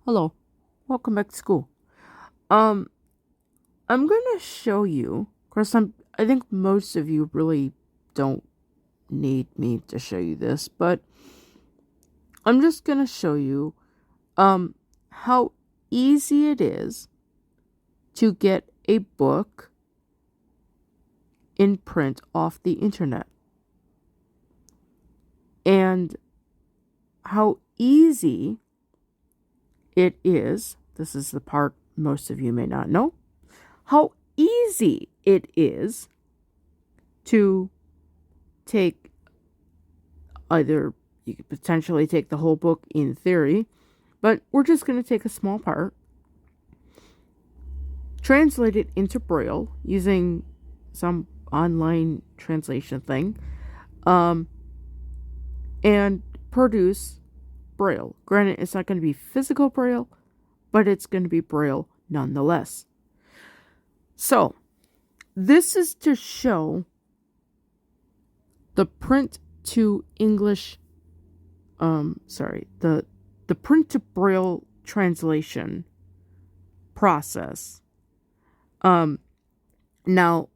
Hello, welcome back to school. Um, I'm gonna show you. Of course, I think most of you really don't need me to show you this, but I'm just gonna show you, how easy it is to get a book in print off the internet, and how easy it is. This is the part most of you may not know. How easy it is to take either you could potentially take the whole book in theory, but we're just going to take a small part, translate it into Braille using some online translation thing, and produce Braille. Granted, it's not going to be physical Braille, but it's going to be Braille nonetheless. So, this is to show the print to English, the print to Braille translation process. Now,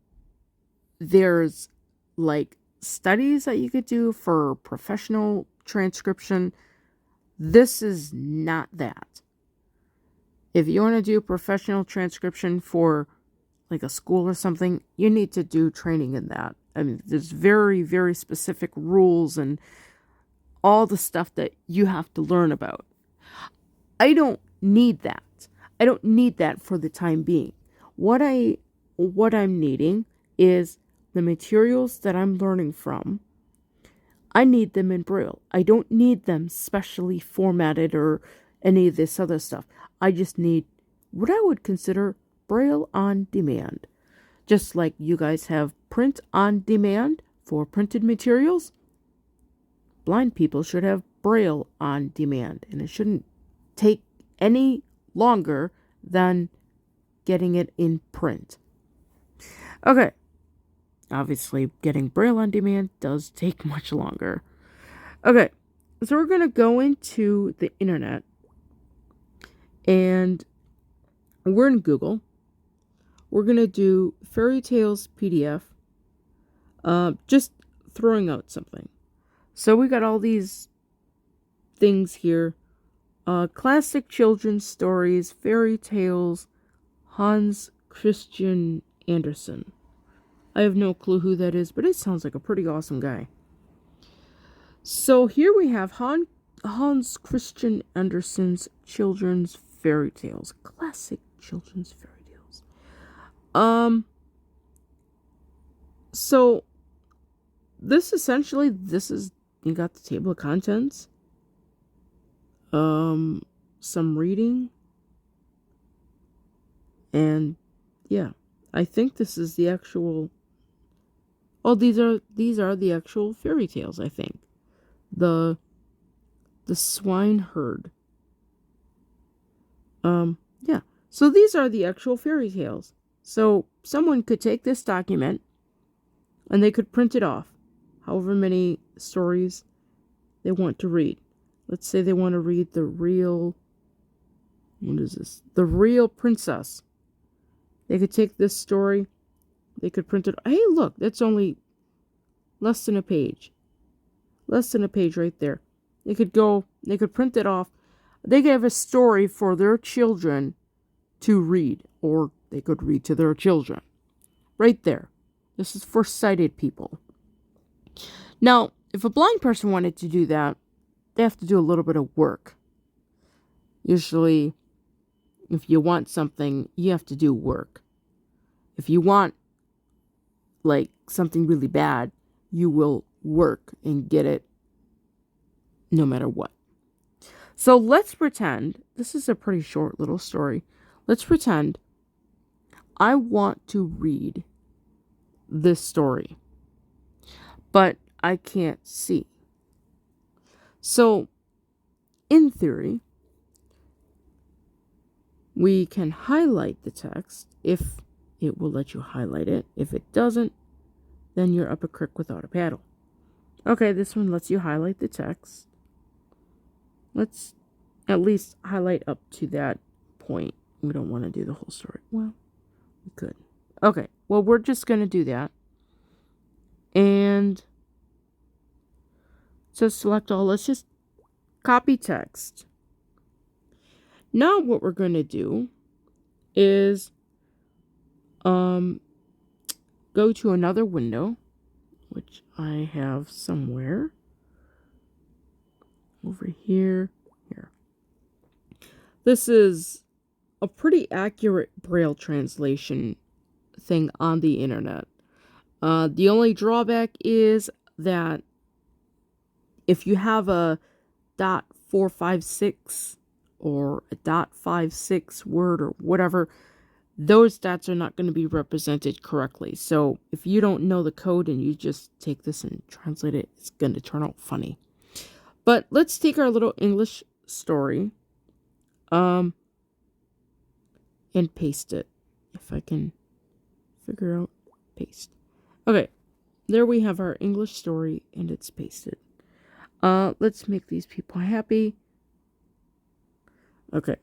there's like studies that you could do for professional transcription. This is not that. If you want to do professional transcription for like a school or something, you need to do training in that. I mean, there's very, very specific rules and all the stuff that you have to learn about. I don't need that. I don't need that for the time being. What I'm needing is the materials that I'm learning from. I need them in Braille. I don't need them specially formatted or any of this other stuff. I just need what I would consider Braille on demand. Just like you guys have print on demand for printed materials, blind people should have Braille on demand, and it shouldn't take any longer than getting it in print. Okay, obviously getting Braille on demand does take much longer. Okay, so we're going to go into the internet, and we're in Google. We're going to do Fairy Tales PDF, just throwing out something. So we got all these things here. Classic children's stories, fairy tales, Hans Christian Andersen. I have no clue who that is, but it sounds like a pretty awesome guy. So here we have Hans Christian Andersen's children's fairy tales. Classic children's fairy tales. So this is you got the table of contents. Some reading. And yeah, I think this is the actual. Oh, these are the actual fairy tales, I think. The swineherd. Yeah. So these are the actual fairy tales. So someone could take this document and they could print it off. However many stories they want to read. Let's say they want to read the real. What is this? The Real Princess. They could take this story. They could print it. Hey, look, that's only less than a page. Less than a page right there. They could print it off. They could have a story for their children to read, or they could read to their children. Right there. This is for sighted people. Now, if a blind person wanted to do that, they have to do a little bit of work. Usually, if you want something, you have to do work. If you want, like, something really bad, you will work and get it no matter what. So let's pretend, this is a pretty short little story. Let's pretend I want to read this story, but I can't see. So, in theory, we can highlight the text if it will let you highlight it. If it doesn't, then you're up a creek without a paddle. Okay, this one lets you highlight the text. Let's At least highlight up to that point. We don't want to do the whole story. Well, we could. Okay, well, we're just going to do that. And so select all. Let's just copy text. Now what we're going to do is go to another window, which I have somewhere over here. This is a pretty accurate Braille translation thing on the internet. The only drawback is that if you have a .456 or a .56 word or whatever, those dots are not going to be represented correctly. So if you don't know the code and you just take this and translate it, it's going to turn out funny. But let's take our little English story and paste it. If I can figure out paste. Okay, there we have our English story and it's pasted. Let's make these people happy. Okay,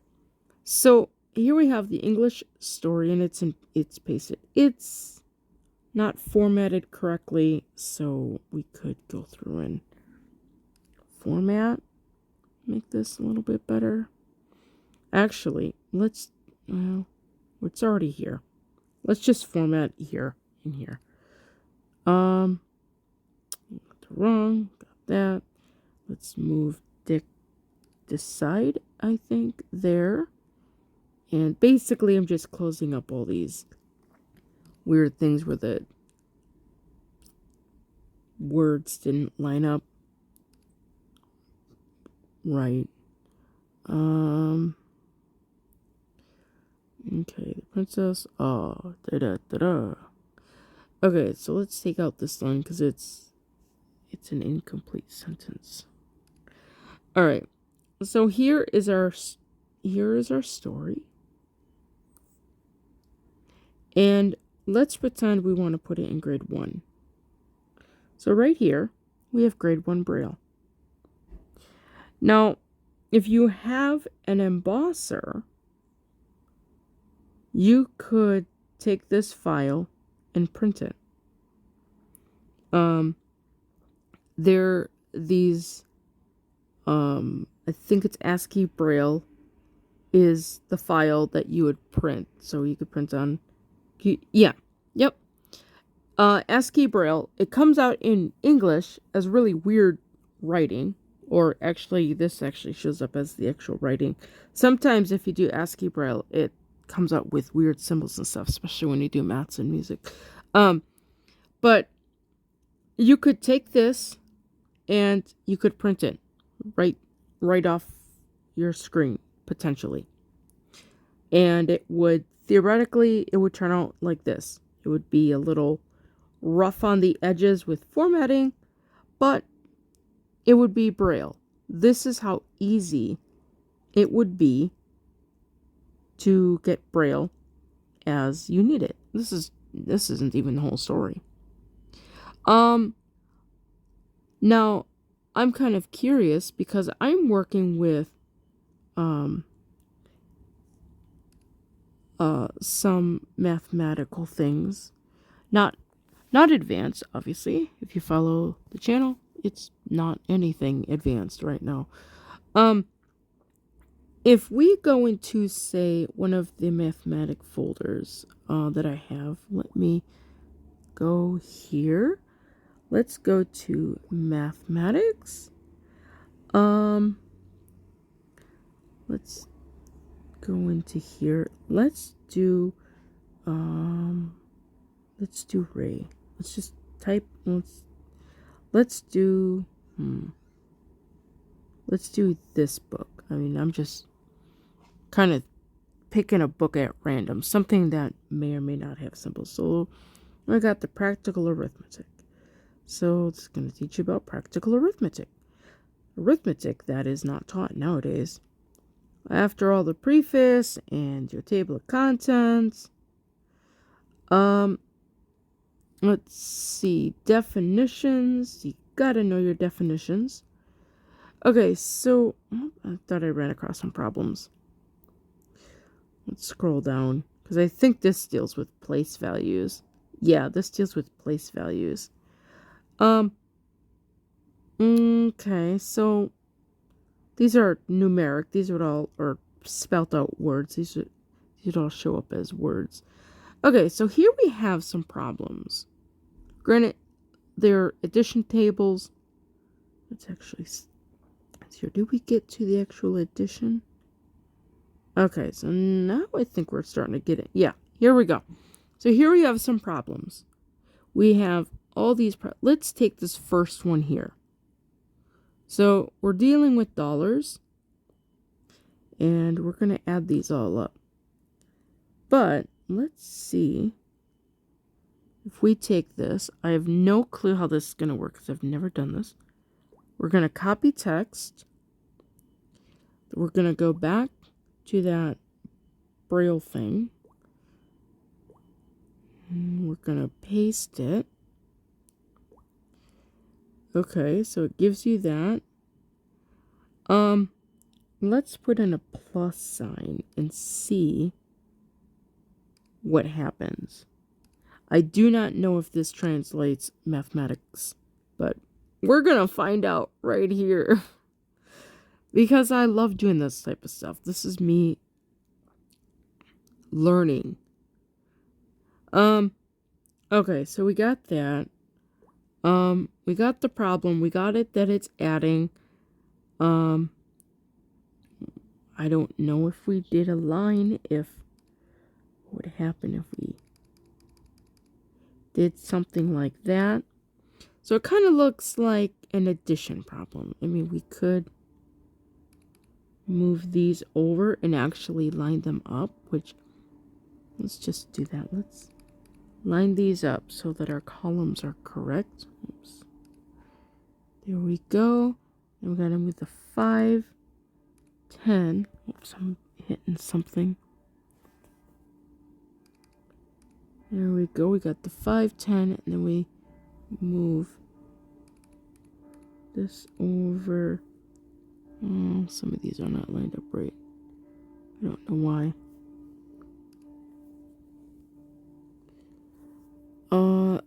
so here we have the English story and it's pasted. It's not formatted correctly, so we could go through and format, make this a little bit better. Actually, it's already here. Let's just format here and here. Got that. Let's move this side, I think, there. And basically, I'm just closing up all these weird things where the words didn't line up right. Okay, the princess. Oh, da-da-da-da. Okay, so let's take out this line because it's an incomplete sentence. All right, so here is our story, and let's pretend we want to put it in grade 1. So right here we have grade 1 Braille. Now, if you have an embosser, you could take this file and print it. I think it's ASCII Braille is the file that you would print. So you could print on, ASCII Braille. It comes out in English as really weird writing, or actually, this actually shows up as the actual writing. Sometimes if you do ASCII Braille, it comes out with weird symbols and stuff, especially when you do maths and music. But you could take this and you could print it right off your screen, potentially. And it would turn out like this. It would be a little rough on the edges with formatting, but it would be Braille. This is how easy it would be to get Braille as you need it. This isn't even the whole story. Now I'm kind of curious because I'm working with some mathematical things, not advanced, obviously. If you follow the channel, it's not anything advanced right now. If we go into, say, one of the mathematic folders that I have, let me go here. Let's go to mathematics. Let's go into here. Let's do Ray. Let's just type. Let's do this book. I mean, I'm just kind of picking a book at random, something that may or may not have symbols. So I got the practical arithmetic. So it's going to teach you about practical arithmetic. Arithmetic that is not taught nowadays. After all the preface and your table of contents, let's see, definitions. You gotta know your definitions. Okay, so I thought I ran across some problems. Let's scroll down because I think this deals with place values. Yeah, this deals with place values. Um, okay, so these are numeric. These would all are spelt out words. These would all show up as words. Okay, so here we have some problems. Granted, they're addition tables. Let's actually see here. Did we get to the actual addition? Okay, so now I think we're starting to get it. Yeah, here we go. So here we have some problems. We have all these. Let's take this first one here. So we're dealing with dollars, and we're going to add these all up. But let's see if we take this. I have no clue how this is going to work because I've never done this. We're going to copy text. We're going to go back to that Braille thing. And we're going to paste it. Okay, so it gives you that. Let's put in a plus sign and see what happens. I do not know if this translates mathematics, but we're gonna find out right here. Because I love doing this type of stuff. This is me learning. Okay, so we got that. We got the problem. We got it that it's adding. I don't know if we did a line, what would happen if we did something like that. So it kind of looks like an addition problem. I mean, we could move these over and actually line them up, which, let's just do that. Let's line these up so that our columns are correct. Oops. There we go. And we gotta move the 5, 10. Oops, I'm hitting something. There we go. We got the 5, 10, and then we move this over. Oh, some of these are not lined up right. I don't know why.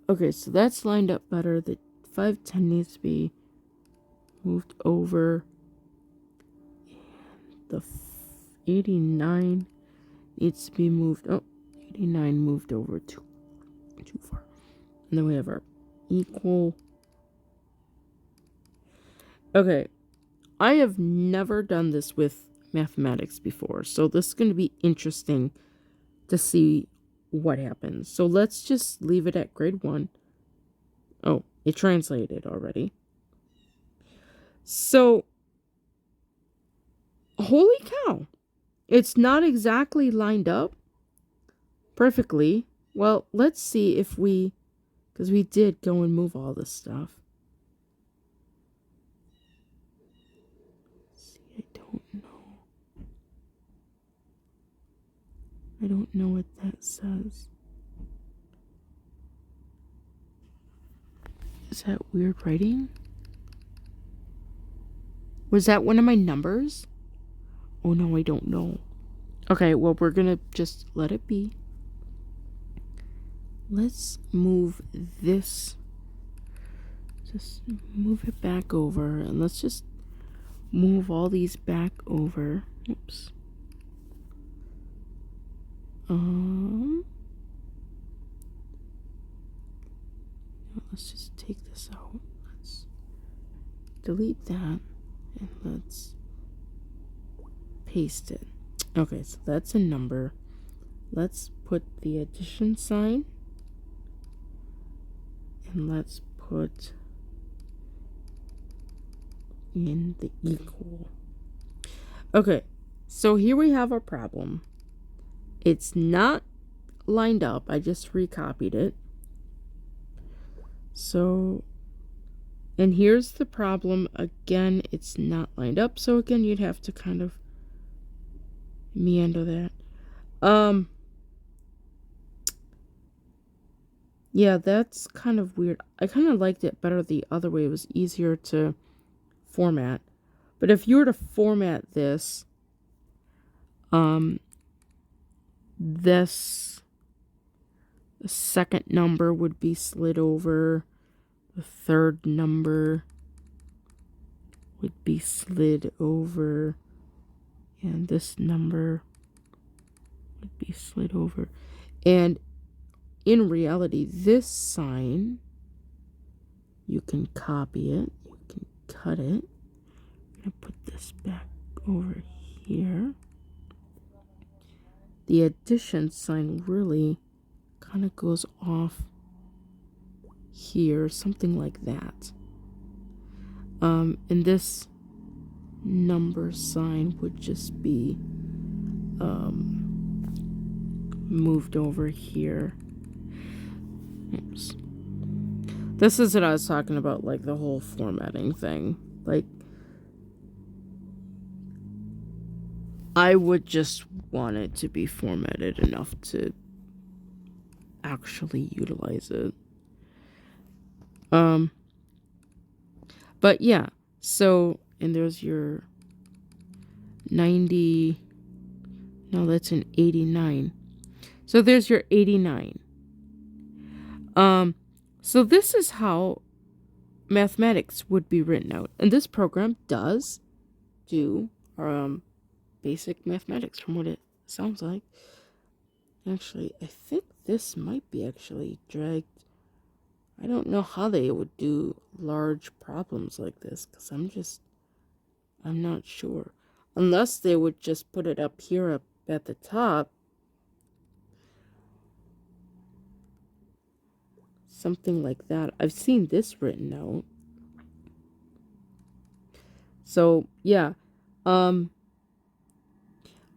Okay, so that's lined up better. The 5, 10 needs to be moved over. And the 89 needs to be moved. Oh, 89 moved over too far. And then we have our equal. Okay, I have never done this with mathematics before, so this is going to be interesting to see what happens. So let's just leave it at grade 1. Oh, it translated already. So, holy cow. It's not exactly lined up perfectly. Well, let's see if because we did go and move all this stuff. I don't know what that says. Is that weird writing? Was that one of my numbers? Oh no, I don't know. Okay, well, we're gonna just let it be. Let's move this. Just move it back over, and let's just move all these back over. Oops. Let's just take this out. Let's delete that, and let's paste it. Okay, so that's a number. Let's put the addition sign, and let's put in the equal. Okay, so here we have our problem. It's not lined up. I just recopied it. So, and here's the problem. Again, it's not lined up. So again, you'd have to kind of meander that. Yeah, that's kind of weird. I kind of liked it better the other way. It was easier to format. But if you were to format this, this second number would be slid over. The third number would be slid over. And this number would be slid over. And in reality, this sign, you can copy it. You can cut it. I'm going to put this back over here. The addition sign really kind of goes off here, something like that. And this number sign would just be moved over here. Oops. This is what I was talking about, like the whole formatting thing. Like, I would just want it to be formatted enough to actually utilize it. But yeah, so, and there's your 90, no, that's an 89. So there's your 89. So this is how mathematics would be written out. And this program does do basic mathematics from what it sounds like. Actually, I think this might be actually dragged. I don't know how they would do large problems like this, because I'm not sure. Unless they would just put it up here up at the top. Something like that. I've seen this written out. So, yeah. And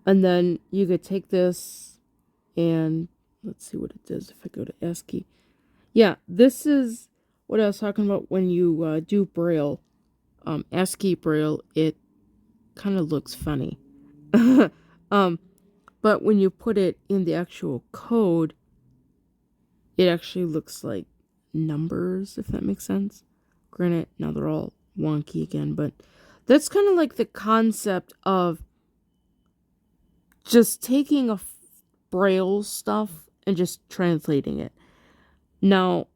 then you could take this and let's see what it does if I go to ASCII. Yeah, this is what I was talking about when you do Braille. ASCII Braille, it kind of looks funny. But when you put it in the actual code, it actually looks like numbers, if that makes sense. Granted, now they're all wonky again, but that's kind of like the concept of just taking a Braille stuff and just translating it. Now,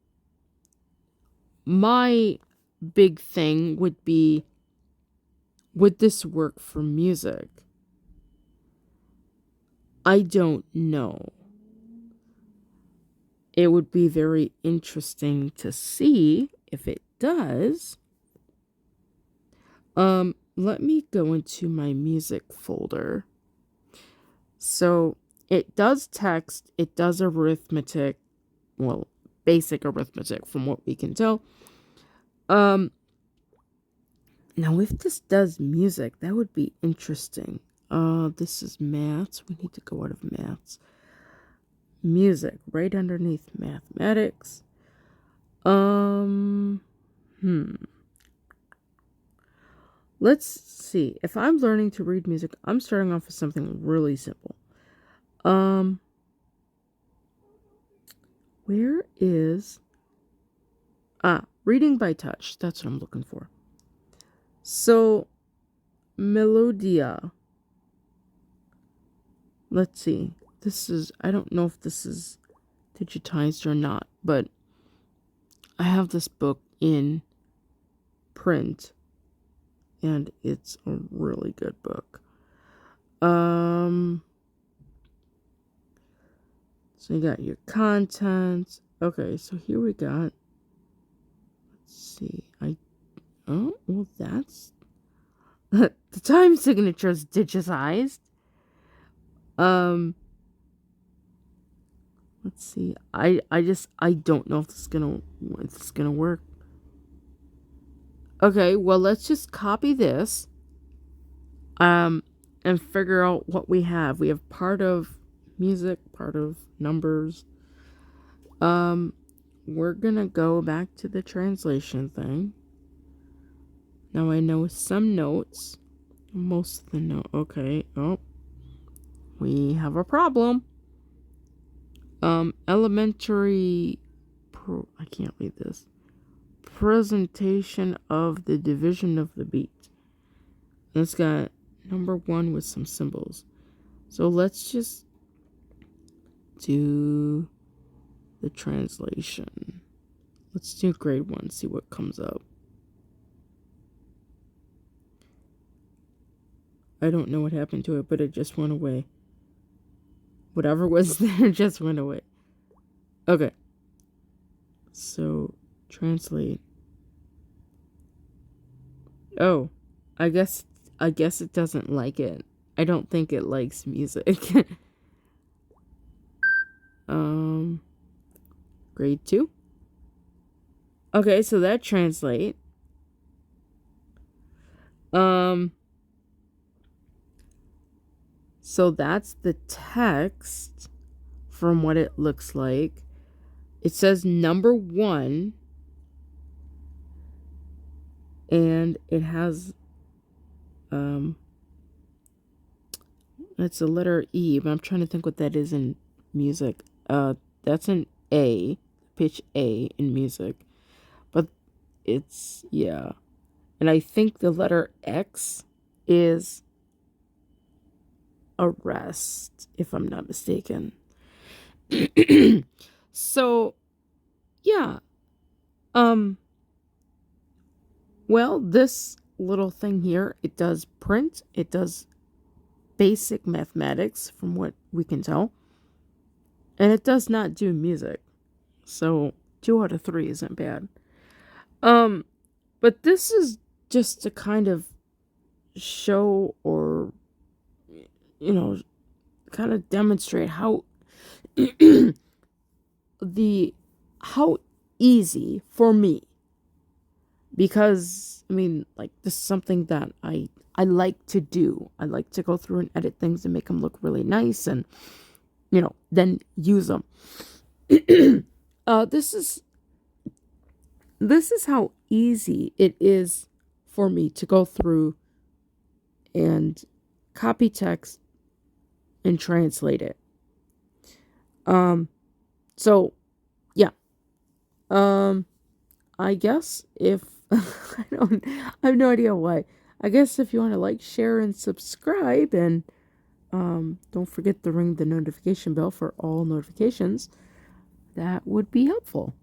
my big thing would be, would this work for music? I don't know. It would be very interesting to see if it does. Let me go into my music folder. So it does text, it does arithmetic, well, basic arithmetic from what we can tell. Now if this does music, that would be interesting. This is maths. We need to go out of maths. Music, right underneath mathematics. Let's see. If I'm learning to read music, I'm starting off with something really simple. Where is... reading by touch. That's what I'm looking for. So, Melodia. Let's see. This is... I don't know if this is digitized or not, but I have this book in print. And it's a really good book. So you got your content. Okay, so here we got. Let's see. Oh, well, that's the time signature is digitized. Let's see. I don't know if this is gonna work. Okay, well, let's just copy this, and figure out what we have. We have part of music, part of numbers. We're gonna go back to the translation thing. Now I know some notes, most of the note. Okay, oh, we have a problem. Elementary, I can't read this. Presentation of the division of the beat. It's got number 1 with some symbols. So let's just do the translation. Let's do grade 1, see what comes up. I don't know what happened to it, but it just went away. Whatever was there just went away. Okay. So, translate. Oh, I guess it doesn't like it. I don't think it likes music. Grade 2. Okay, so that translate. So that's the text from what it looks like. It says number 1, and it has it's a letter E, but I'm trying to think what that is in music. That's an A, pitch A in music. But it's, yeah. And I think the letter X is a rest, if I'm not mistaken. So, yeah. Well, this little thing here, it does print, it does basic mathematics from what we can tell, and it does not do music. So 2 out of 3 isn't bad. But this is just to kind of show, or kind of demonstrate how how easy for me, because I mean, like, this is something that I like to do. I like to go through and edit things and make them look really nice, and then use them. This is how easy it is for me to go through and copy text and translate it. So yeah. I guess if I have no idea why. I guess if you want to like, share, and subscribe, and don't forget to ring the notification bell for all notifications, that would be helpful.